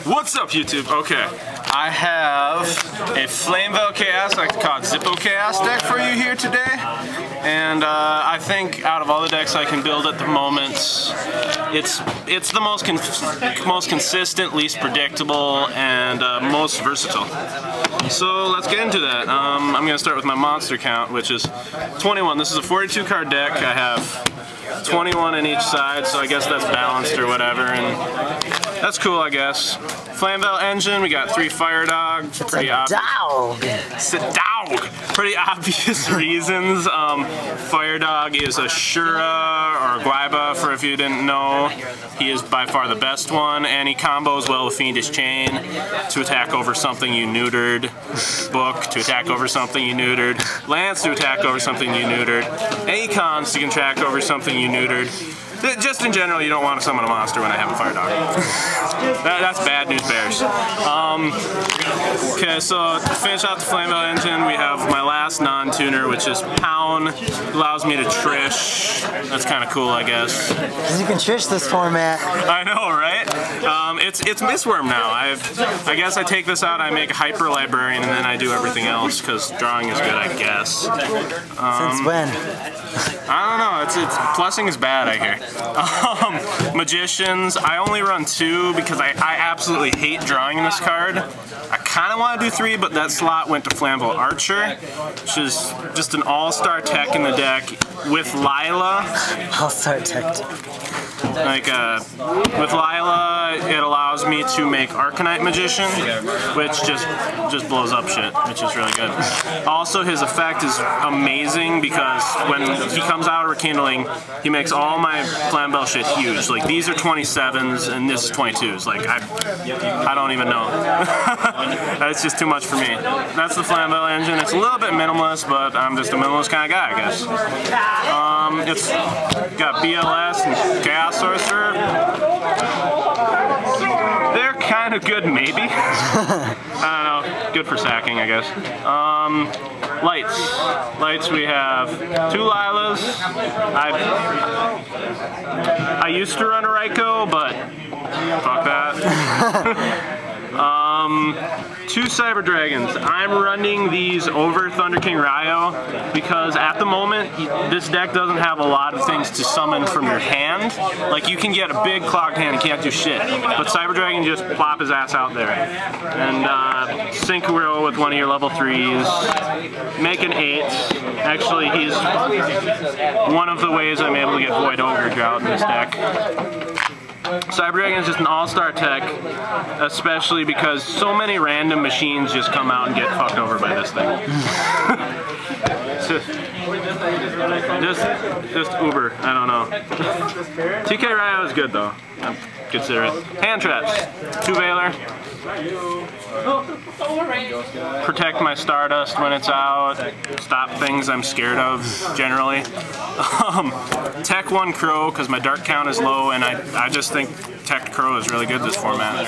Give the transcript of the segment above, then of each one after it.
What's up, YouTube? Okay, I have a Flameveil Chaos, I like to call it Zippo Chaos deck for you here today. And I think out of all the decks I can build at the moment, it's the most consistent, least predictable, and most versatile. So let's get into that. I'm going to start with my monster count, which is 21. This is a 42 card deck. I have 21 in each side, so I guess that's balanced or whatever, and that's cool, I guess. Flameveil engine, we got 3 Fire Dog. Pretty obvious. Pretty obvious reasons. Fire Dog is a Shura or a Guaiba, for if you didn't know. He is by far the best one, and he combos well with Fiendish Chain to attack over something you neutered. Book to attack over something you neutered. Lance to attack over something you neutered. Acons to attack over something you neutered. Just in general, you don't want to summon a monster when I have a Fire Dog. That's bad news bears. Okay, so to finish out the Flameveil engine, we have my last non-tuner, which is Pound. Allows me to trish. That's kind of cool, I guess. Because you can trish this format. I know, right? It's Mistworm now. I guess I take this out, I make a Hyper Librarian, and then I do everything else, because drawing is good, I guess. Since when? I don't know, it's plussing is bad, I hear. Magicians, I only run 2 because I absolutely hate drawing this card. I kind of want to do 3, but that slot went to Flameveil Archer, which is just an all-star tech in the deck with Lila. All-star tech. Like, with Lila, it allows me to make Arcanite Magician, which just blows up shit, which is really good. Also, his effect is amazing because when he comes out of Rekindling, he makes all my Flameveil shit huge. Like, these are 27s and this is 22s. Like, I don't even know. That's just too much for me. That's the Flameveil engine. It's a little bit minimalist, but I'm just a minimalist kind of guy, I guess. It's got BLS and Chaos Sorcerer. They're kind of good, maybe. I don't know. Good for sacking, I guess. Lights, we have 2 Lilas. I used to run a Raikou, but fuck that. 2 Cyber Dragons. I'm running these over Thunder King Ryo because at the moment this deck doesn't have a lot of things to summon from your hand. Like, you can get a big clogged hand and can't do shit, but Cyber Dragon just plop his ass out there. And Synchro with one of your level 3s. Make an 8. Actually, he's one of the ways I'm able to get Void Ogre out in this deck. Cyber Dragon is just an all-star tech, especially because so many random machines just come out and get fucked over by this thing. just Uber, I don't know. TK Ryo is good though, I consider it. Hand traps, 2 Veiler. Protect my Stardust when it's out. Stop things I'm scared of, generally. Tech 1 Crow, because my dark count is low, and I just think Tech Crow is really good this format.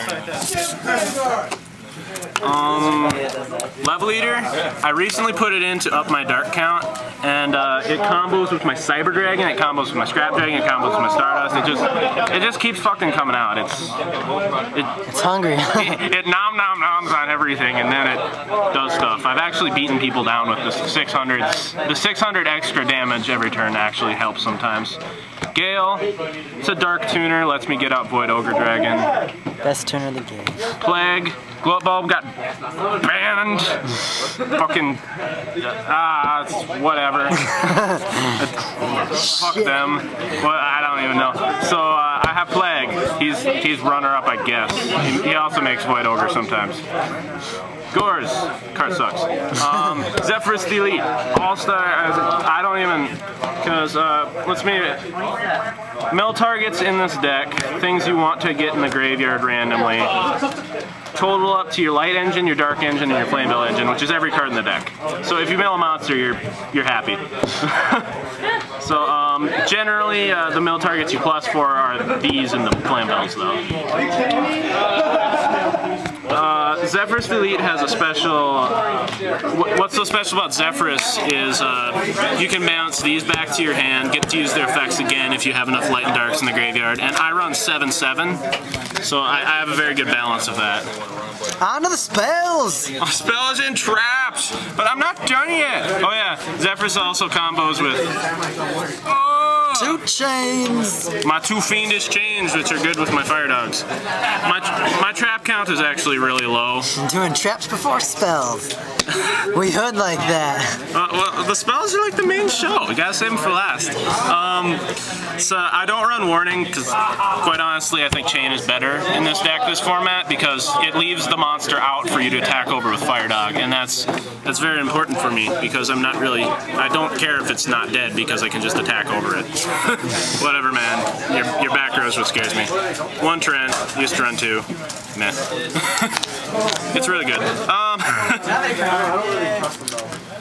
Level Eater, I recently put it in to up my dark count, and it combos with my Cyber Dragon, it combos with my Scrap Dragon, it combos with my Stardust. It just keeps fucking coming out. It's hungry. it noms on everything, and then it does stuff. I've actually beaten people down with the 600s. The 600 extra damage every turn actually helps sometimes. Gale, it's a dark tuner, lets me get out Void Ogre Dragon. Best tuner of the game. Plague, Glow Bulb got banned. Fucking, whatever. Fuck them. Well, I don't even know. So I have Plague. He's runner-up, I guess. He also makes Void Ogre sometimes. Gores, card sucks. Zephyrus the Elite, All-Star, I don't even, because, let's make it, mill targets in this deck, things you want to get in the graveyard randomly, total up to your Light Engine, your Dark Engine, and your Flameveil Engine, which is every card in the deck. So if you mill a monster, you're happy. So, generally, the mill targets you plus 4 are these and the Flameveils, though. Zephyrus Elite has a special. What's so special about Zephyrus is you can bounce these back to your hand, get to use their effects again if you have enough light and darks in the graveyard. And I run 7/7, so I have a very good balance of that. On to the spells! Spells and traps! But I'm not done yet! Oh yeah, Zephyrus also combos with... Oh! 2 chains! My 2 fiendish chains, which are good with my fire dogs. My trap count is actually really low. I'm doing traps before spells. We hood like that. Well, the spells are like the main show. We gotta save them for last. So I don't run Warning because, quite honestly, I think Chain is better in this deck, this format, because it leaves the monster out for you to attack over with Fire Dog, and that's very important for me because I'm not really. I don't care if it's not dead because I can just attack over it. Whatever, man. Your back row is what scares me. 1 Trent, used to run 2. Meh. It's really good.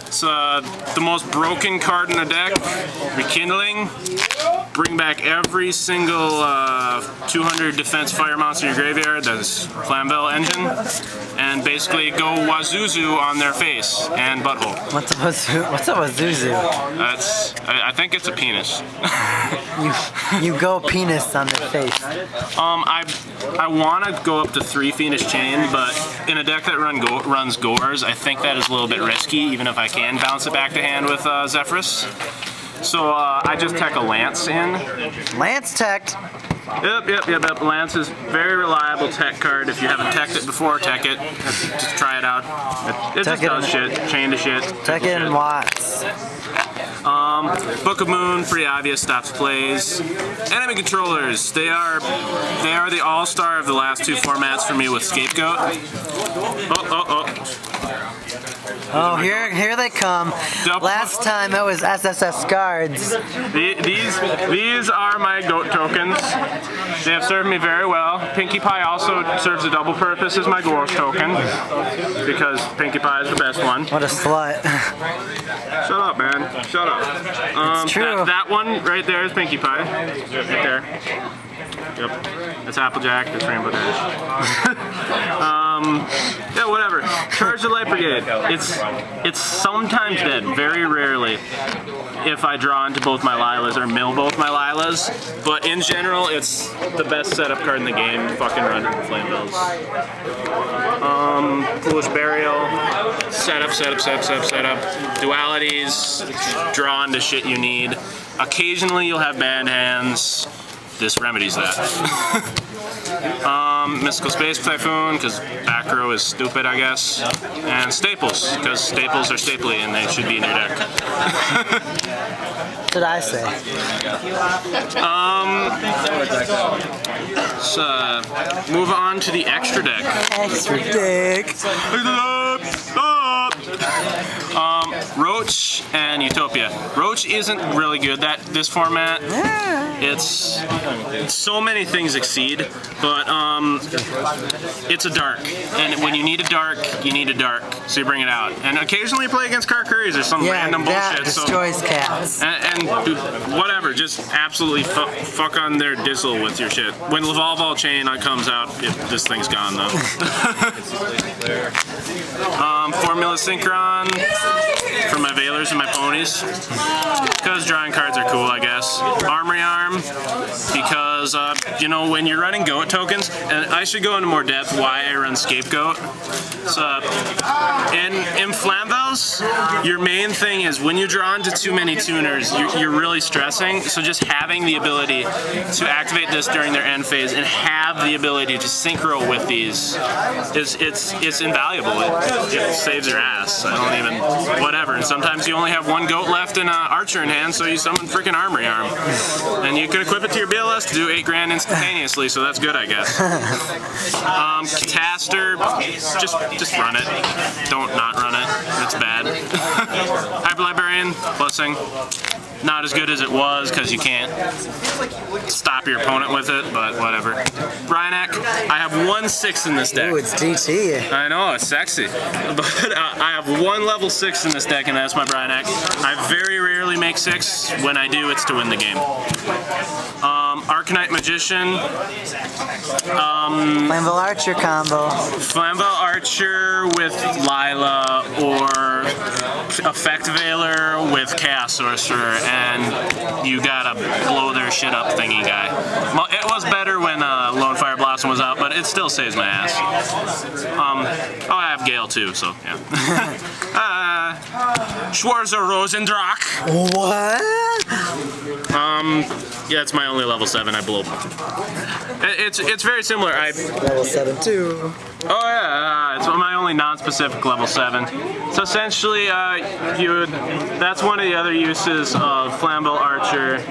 It's the most broken card in the deck. Rekindling. Bring back every single 200 defense fire monster in your graveyard. That's Flameveil engine. And basically go Wazuzu on their face and butthole. What's a Wazuzu? I think it's a penis. you go penis on their face. I want to go up to 3 Fiendish Chain, but in a deck that runs Gores, I think that is a little bit risky, even if I can bounce it back to hand with Zephyrus. So I just tech a Lance in. Lance teched. Yep. Lance is very reliable tech card. If you haven't teched it before, tech it. Just try it out. It just does shit. Chain to shit. Tech it in Watts. Book of Moon, pretty obvious, stops plays. Enemy controllers, they are the all-star of the last 2 formats for me with Scapegoat. Oh, here they come. Last time it was SSS guards. These are my goat tokens. They have served me very well. Pinkie Pie also serves a double purpose as my Gores token because Pinkie Pie is the best one. What a slut. Shut up, man. Shut up. It's true. That one right there is Pinkie Pie. Right there. Yep. That's Applejack. That's Rainbow Dash. Yeah, whatever. Charge the Light Brigade. It's sometimes dead, very rarely, if I draw into both my Lilas or mill both my Lilas. But in general, it's the best setup card in the game. Fucking run it with Flameveils. Foolish Burial. Setup. Dualities. Draw into shit you need. Occasionally you'll have bad hands. This remedies that. Mystical Space Typhoon, because back row is stupid, I guess. And Staples, because staples are staply and they should be in your deck. What did I say? So, move on to the extra deck. Extra deck. Roach and Utopia. Roach isn't really good at this format. It's so many things exceed, but it's a dark, and when you need a dark, you need a dark, so you bring it out. And occasionally you play against Karkuris or some random bullshit. Destroys cats. And whatever, just absolutely fuck on their dizzle with your shit. When Lavalval Chain comes out, this thing's gone though. Formula Synchron for my Veilers and my Ponies, because drawing cards are cool, I guess. Armory Arm, because you know, when you're running goat tokens, and I should go into more depth why I run Scapegoat. So in Flameveils, your main thing is when you draw into too many tuners, you're really stressing. So just having the ability to activate this during their end phase and have the ability to synchro with these it's invaluable. It saves your ass. I don't even whatever. And sometimes you only have 1 goat left and an archer in hand, so you summon freaking Armory Arm, and you could equip it to your BLS to do 8 grand instantaneously. So that's good, I guess. Cataster, just run it. Don't not run it. It's bad. Hyper Librarian, Plussing. Not as good as it was because you can't stop your opponent with it, but whatever. Bryanek, I have 1/6 in this deck. Ooh, it's DT. I know, it's sexy. But I have 1 level 6 in this deck, and that's my Bryanek. I very rarely make 6. When I do, it's to win the game. Dark Knight Magician. Flameveil Archer combo. Flameveil Archer with Lila, or Effect Veiler with Chaos Sorcerer, and you gotta blow their shit up thingy guy. Well, it was better when Lone Fire Blossom was out, but it still saves my ass. Oh, I have Gale too, so yeah. Schwarzer Rosendrak. What? Yeah, it's my only level 7. I blow. It's very similar. Level 7 too. Oh yeah, it's my only non-specific level 7. So essentially, that's one of the other uses of Flameveil Archer.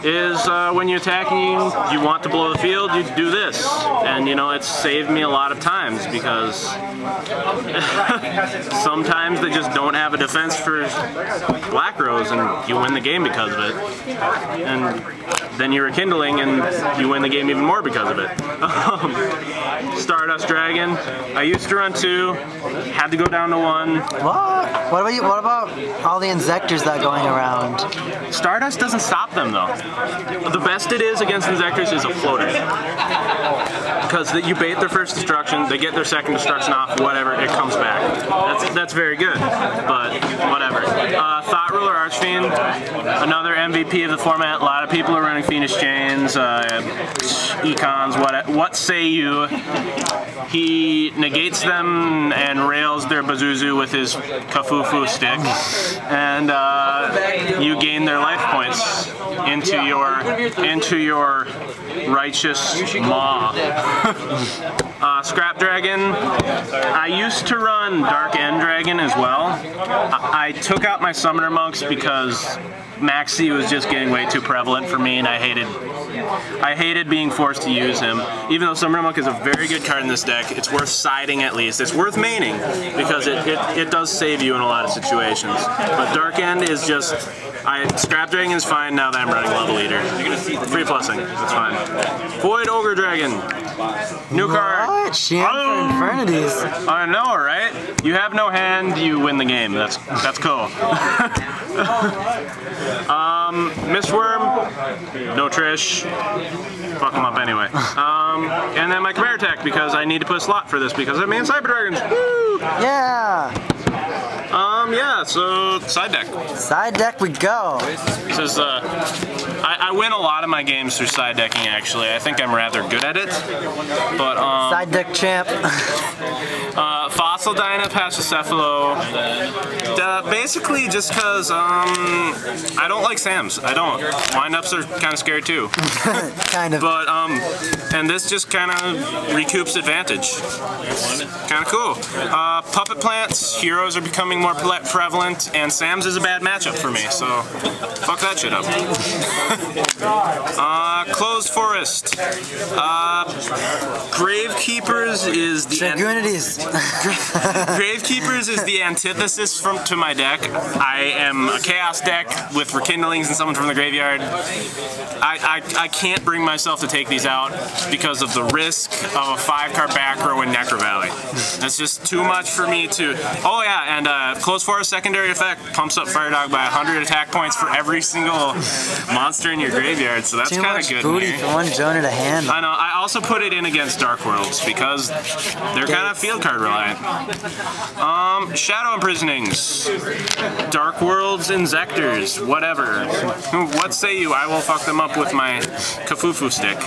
Is when you're attacking, you want to blow the field, you do this. And you know, it's saved me a lot of times because sometimes they just don't have a defense for Black Rose and you win the game because of it. And then you're rekindling and you win the game even more because of it. Stardust Dragon, I used to run 2, had to go down to 1. What about all the Inzectors that are going around? Stardust doesn't stop them though. The best it is against Inzectors is a floater. Because you bait their first destruction, they get their second destruction off, whatever, it comes back. That's very good, but whatever. Thought Ruler Archfiend, another MVP of the format. A lot of people are running Fiendish Chains, Econs, what say you? He negates them and rails their Bazuzu with his Kafufu stick, and you gain their life points into your righteous maw. Scrap Dragon. I used to run Dark End Dragon as well. I took out my Summoner Monks because Maxi was just getting way too prevalent for me, and I hated being forced to use him. Even though Summoner Monk is a very good card in this deck, it's worth siding at least. It's worth maining because it does save you in a lot of situations. But Dark End is just, Scrap Dragon is fine now that I'm running Level Eater. Free plussing, that's fine. Void Ogre Dragon. New card. What? Champ for Infernities. I know, right? You have no hand, you win the game. That's cool. Mistworm, no Trish. Fuck them up anyway. And then my Chimera Attack because I need to put a slot for this because I'm in Cyber Dragons. Woo! Yeah. Yeah, so side deck. Side deck we go. This is, I win a lot of my games through side decking actually. I think I'm rather good at it. But, side deck champ. Fossil Dyna, Pachycephalo. Basically just because, I don't like Sams. I don't. Windups are kind of scary too. Kind of. But, and this just kind of recoups advantage. Kind of cool. Puppet Plants, heroes are becoming more prevalent, and Sam's is a bad matchup for me, so fuck that shit up. Closed Forest. Gravekeepers is the Gravekeepers is the antithesis to my deck. I am a Chaos deck with Rekindlings and someone from the graveyard. I can't bring myself to take these out because of the risk of a 5-card back row in Necro Valley. That's just too much for me to... Oh yeah, and Closed Forest secondary effect pumps up Fire Dog by 100 attack points for every single monster in your graveyard, so that's kind of good. Too much booty for one Jonah to handle. I know. I also put it in against Dark Worlds because they're kind of field card reliant. Shadow Imprisonings, Dark Worlds, Inzectors, whatever. What say you? I will fuck them up with my Kafufu stick.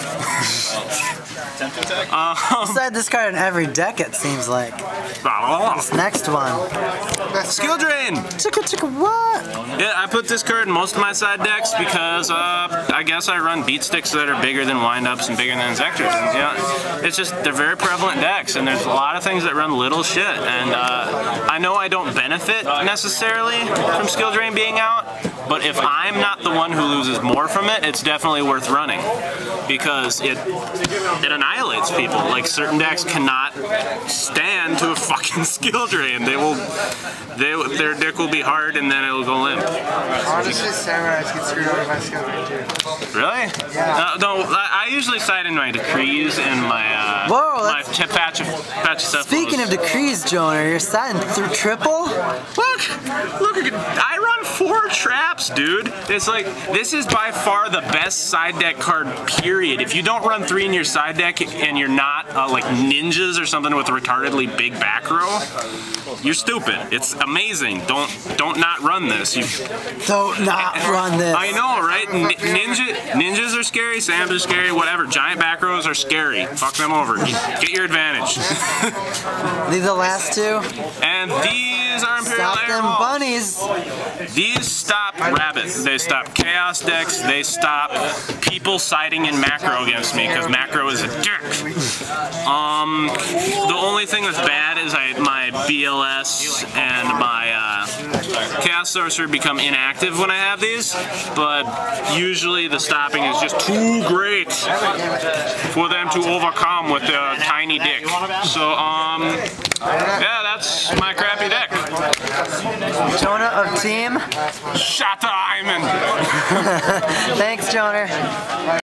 Decide this card in every deck, it seems like. This next one. Skill Drain! What? Yeah, I put this card in most of my side decks because I guess I run beat sticks that are bigger than windups and bigger than Inzectors. And, you know, it's just, they're very prevalent decks, and there's a lot of things that run little shit. And I know I don't benefit necessarily from Skill Drain being out, but if I'm not the one who loses more from it, it's definitely worth running because it annihilates people. Like, certain decks cannot stand to a fucking Skill Drain. Their deck will be hard and then it'll go limp. Honestly, Samurais get screwed over by Skill Drain too. Really? Yeah. No, I usually side in my Decrees and my Pachycephalo. Speaking of Decrees, Jonah, you're siding through triple? Well, Look, I run 4 traps, dude. It's like, this is by far the best side deck card, period. If you don't run 3 in your side deck and you're not like ninjas or something with a retardedly big back row, you're stupid. It's amazing. Don't not run this. Don't not run this. I know, right? Ninjas are scary, Sams are scary, whatever. Giant back rows are scary. Fuck them over. Get your advantage. These are the last 2? And these are Imperial Stop them Airballs. bunnies. These stop rabbits. They stop chaos decks. They stop people siding in macro against me because macro is a dick. The only thing that's bad is my BLS and my Chaos Sorcerer become inactive when I have these, but usually the stopping is just too great for them to overcome with their tiny dick. So, yeah, that's my crappy deck. Jonah of team. Shatter Iman. Thanks, Jonah.